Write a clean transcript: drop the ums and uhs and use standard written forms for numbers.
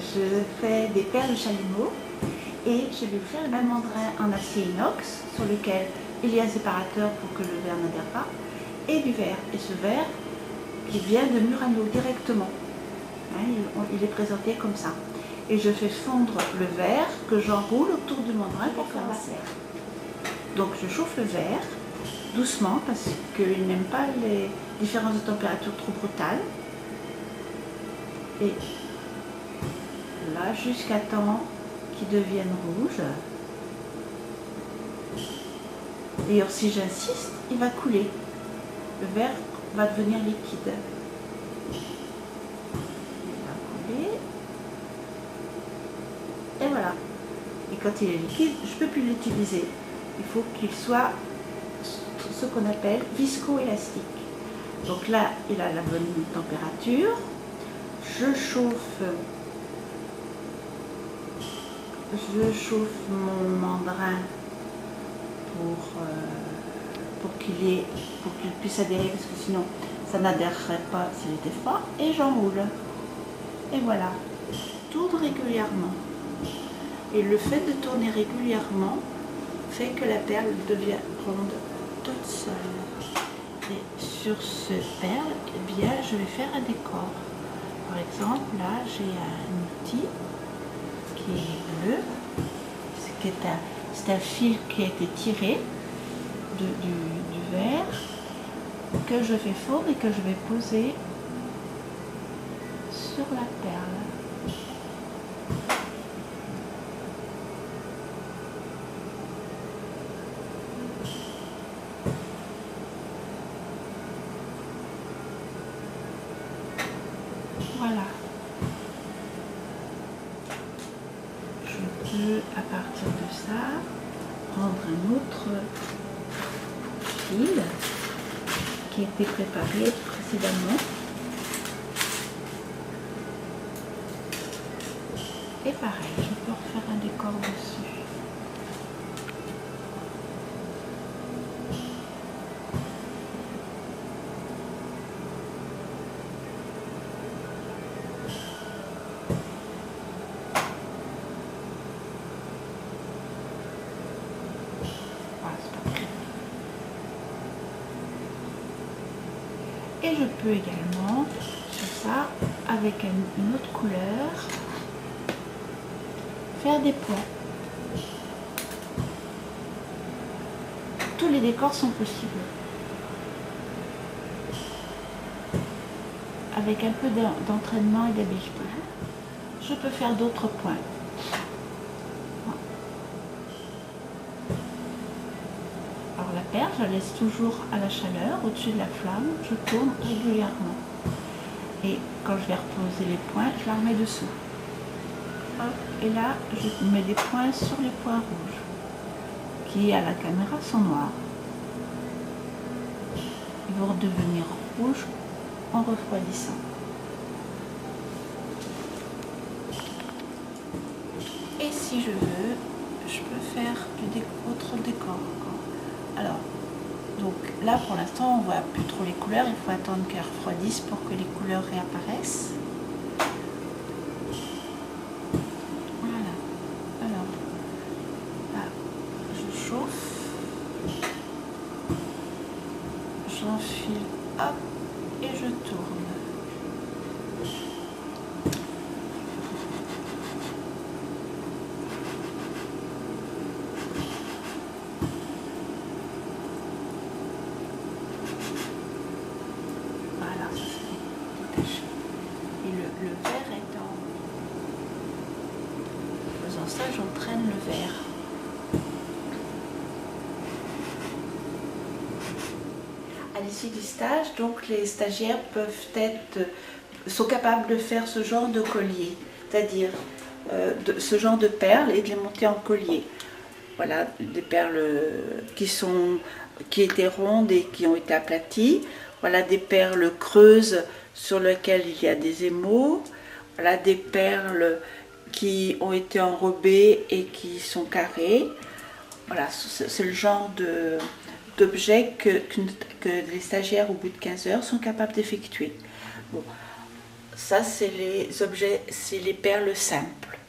je fais des perles de chalumeau et je vais faire le même mandrin en acier inox sur lequel il y a un séparateur pour que le verre n'adhère pas et du verre. Et ce verre qui vient de Murano directement. Hein, il est présenté comme ça. Et je fais fondre le verre que j'enroule autour du mandrin pour faire la serre. Donc je chauffe le verre doucement parce qu'il n'aime pas les différences de température trop brutales. Et là, jusqu'à temps qu'il devienne rouge. D'ailleurs, si j'insiste, il va couler. Le verre va devenir liquide. Il va couler. Et voilà. Et quand il est liquide, je ne peux plus l'utiliser. Il faut qu'il soit ce qu'on appelle viscoélastique. Donc là, il a la bonne température. Je chauffe mon mandrin pour qu'il puisse adhérer, parce que sinon ça n'adhérerait pas s'il était froid, et j'enroule. Et voilà, je tourne régulièrement. Et le fait de tourner régulièrement fait que la perle devient ronde toute seule. Et sur ce perle, eh bien, je vais faire un décor. Par exemple, là, j'ai un outil qui est bleu. C'est un fil qui a été tiré du verre que je fais fondre et que je vais poser sur la perle. Voilà. Je peux, à partir de ça, prendre un autre fil qui a été préparé précédemment. Et pareil, je peux refaire un décor dessus. Et je peux également, sur ça, avec une autre couleur, faire des points. Tous les décors sont possibles. Avec un peu d'entraînement et d'habileté, je peux faire d'autres points. Alors la perle, je la laisse toujours à la chaleur, au-dessus de la flamme, je tourne régulièrement. Et quand je vais reposer les points, je la remets dessous. Hop, et là, je mets des points sur les points rouges, qui à la caméra sont noirs. Ils vont redevenir rouges en refroidissant. Et si je veux, je peux faire autre décor encore. Alors, donc là pour l'instant on voit plus trop les couleurs, il faut attendre qu'elles refroidissent pour que les couleurs réapparaissent. Voilà. Alors, là, je chauffe, j'enfile, hop, et je tourne. Et le verre est en faisant ça, j'entraîne le verre. À l'issue du stage, donc les stagiaires sont capables de faire ce genre de collier, c'est-à-dire ce genre de perles et de les monter en collier. Voilà, des perles qui étaient rondes et qui ont été aplaties. Voilà des perles creuses sur lesquelles il y a des émaux. Voilà des perles qui ont été enrobées et qui sont carrées. Voilà, c'est le genre d'objet que les stagiaires au bout de 15 heures sont capables d'effectuer. Bon. Ça, c'est les objets, c'est les perles simples.